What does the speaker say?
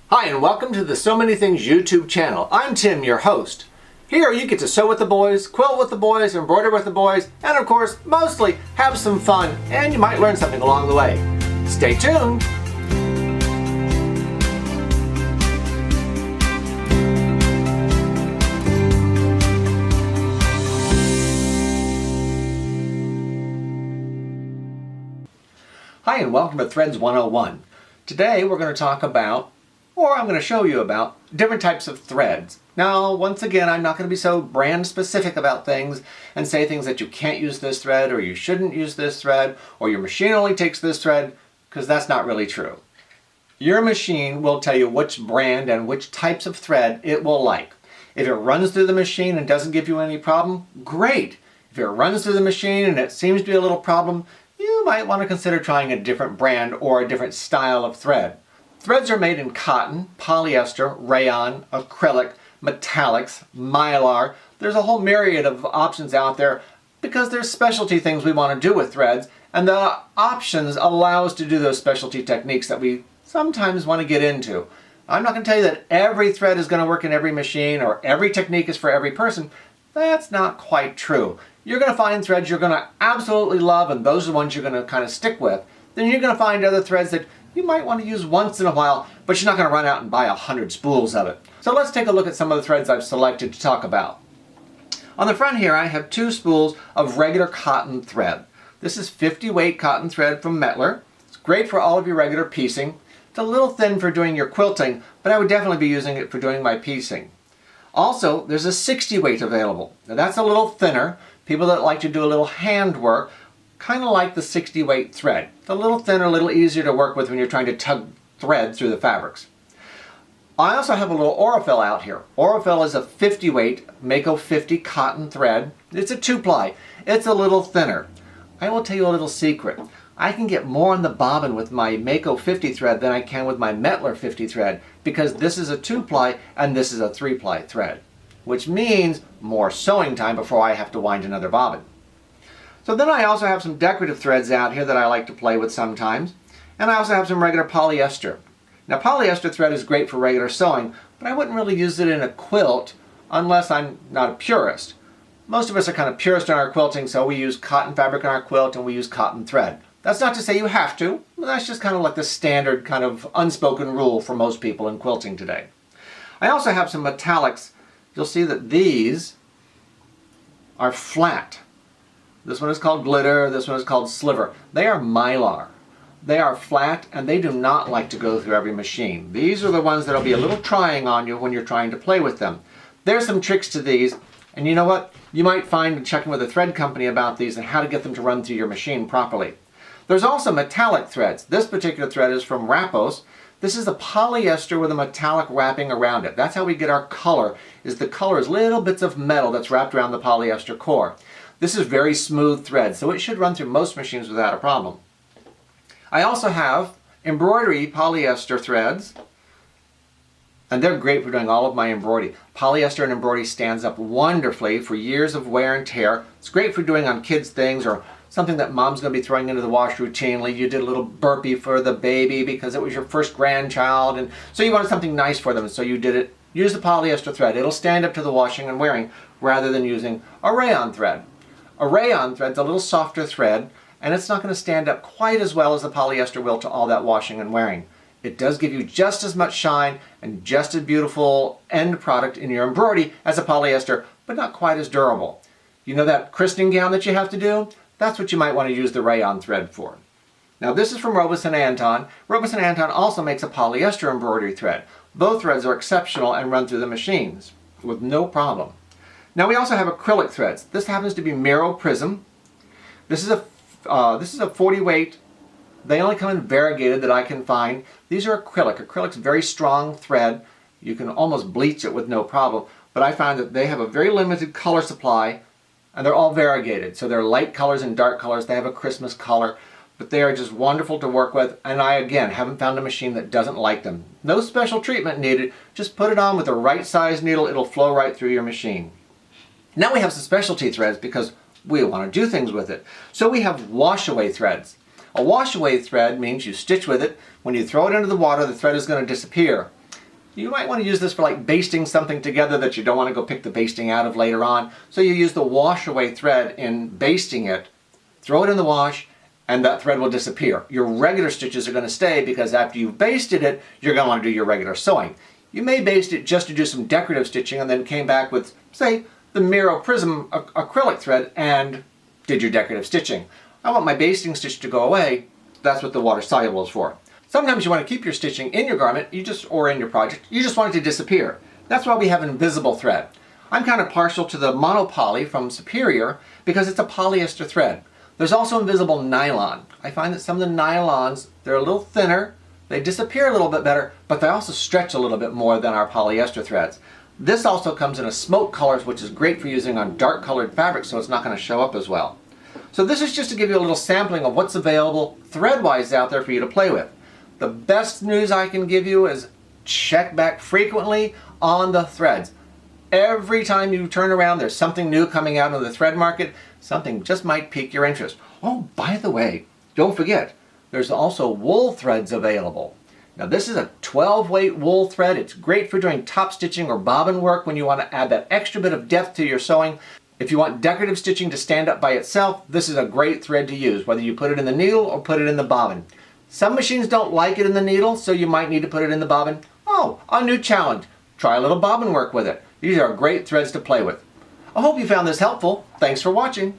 Hi and welcome to the So Many Things YouTube channel. I'm Tim, your host. Here you get to sew with the boys, quilt with the boys, embroider with the boys, and of course, mostly have some fun, and you might learn something along the way. Stay tuned! Hi and welcome to Threads 101. Today we're going to talk about, or I'm going to show you about, different types of threads. Now, once again, I'm not going to be so brand specific about things and say things that you can't use this thread, or you shouldn't use this thread, or your machine only takes this thread, because that's not really true. Your machine will tell you which brand and which types of thread it will like. If it runs through the machine and doesn't give you any problem, great. If it runs through the machine and it seems to be a little problem, you might want to consider trying a different brand or a different style of thread. Threads are made in cotton, polyester, rayon, acrylic, metallics, mylar. There's a whole myriad of options out there because there's specialty things we want to do with threads, and the options allow us to do those specialty techniques that we sometimes want to get into. I'm not going to tell you that every thread is going to work in every machine or every technique is for every person. That's not quite true. You're going to find threads you're going to absolutely love, and those are the ones you're going to kind of stick with. Then you're going to find other threads that you might want to use once in a while, but you're not going to run out and buy 100 spools of it. So let's take a look at some of the threads I've selected to talk about. On the front here I have 2 spools of regular cotton thread. This is 50 weight cotton thread from Mettler. It's great for all of your regular piecing. It's a little thin for doing your quilting, but I would definitely be using it for doing my piecing. Also, there's a 60 weight available. Now that's a little thinner. People that like to do a little handwork kind of like the 60 weight thread. It's a little thinner, a little easier to work with when you're trying to tug thread through the fabrics. I also have a little Aurifil out here. Aurifil is a 50 weight Mako 50 cotton thread. It's a 2-ply. It's a little thinner. I will tell you a little secret. I can get more on the bobbin with my Mako 50 thread than I can with my Mettler 50 thread because this is a 2-ply and this is a 3-ply thread, which means more sewing time before I have to wind another bobbin. So then I also have some decorative threads out here that I like to play with sometimes, and I also have some regular polyester. Now polyester thread is great for regular sewing, but I wouldn't really use it in a quilt unless I'm not a purist. Most of us are kind of purist in our quilting, so we use cotton fabric in our quilt and we use cotton thread. That's not to say you have to, but that's just kind of like the standard kind of unspoken rule for most people in quilting today. I also have some metallics. You'll see that these are flat. This one is called glitter, this one is called sliver. They are mylar. They are flat and they do not like to go through every machine. These are the ones that will be a little trying on you when you're trying to play with them. There's some tricks to these, and you know what? You might find checking with a thread company about these and how to get them to run through your machine properly. There's also metallic threads. This particular thread is from Rappos. This is a polyester with a metallic wrapping around it. That's how we get our color, is the color is little bits of metal that's wrapped around the polyester core. This is very smooth thread, so it should run through most machines without a problem. I also have embroidery polyester threads, and they're great for doing all of my embroidery. Polyester and embroidery stands up wonderfully for years of wear and tear. It's great for doing on kids' things or something that mom's going to be throwing into the wash routinely. You did a little burpee for the baby because it was your first grandchild, and so you wanted something nice for them, and so you did it. Use the polyester thread. It'll stand up to the washing and wearing rather than using a rayon thread. A rayon thread's a little softer thread, and it's not going to stand up quite as well as the polyester will to all that washing and wearing. It does give you just as much shine and just as beautiful end product in your embroidery as a polyester, but not quite as durable. You know that christening gown that you have to do? That's what you might want to use the rayon thread for. Now this is from Robeson Anton. Robeson Anton also makes a polyester embroidery thread. Both threads are exceptional and run through the machines with no problem. Now we also have acrylic threads. This happens to be Miro Prism. This is a 40 weight. They only come in variegated that I can find. These are acrylic. Acrylic's very strong thread. You can almost bleach it with no problem. But I find that they have a very limited color supply, and they're all variegated. So they're light colors and dark colors. They have a Christmas color, but they are just wonderful to work with. And I, again, haven't found a machine that doesn't like them. No special treatment needed. Just put it on with the right size needle. It'll flow right through your machine. Now we have some specialty threads because we want to do things with it. So we have wash-away threads. A wash-away thread means you stitch with it. When you throw it into the water, the thread is going to disappear. You might want to use this for like basting something together that you don't want to go pick the basting out of later on. So you use the wash away thread in basting it, throw it in the wash, and that thread will disappear. Your regular stitches are going to stay because after you've basted it, you're going to want to do your regular sewing. You may baste it just to do some decorative stitching and then came back with, say, the Miro Prism acrylic thread and did your decorative stitching. I want my basting stitch to go away. That's what the water soluble is for. Sometimes you want to keep your stitching in your garment, or in your project, you just want it to disappear. That's why we have invisible thread. I'm kind of partial to the monopoly from Superior because it's a polyester thread. There's also invisible nylon. I find that some of the nylons, they're a little thinner, they disappear a little bit better, but they also stretch a little bit more than our polyester threads. This also comes in a smoke colors, which is great for using on dark colored fabric, so it's not going to show up as well. So this is just to give you a little sampling of what's available thread-wise out there for you to play with. The best news I can give you is check back frequently on the threads. Every time you turn around, there's something new coming out on the thread market. Something just might pique your interest. Oh, by the way, don't forget, there's also wool threads available. Now this is a 12-weight wool thread. It's great for doing top stitching or bobbin work when you want to add that extra bit of depth to your sewing. If you want decorative stitching to stand up by itself, this is a great thread to use, whether you put it in the needle or put it in the bobbin. Some machines don't like it in the needle, so you might need to put it in the bobbin. Oh, a new challenge. Try a little bobbin work with it. These are great threads to play with. I hope you found this helpful. Thanks for watching.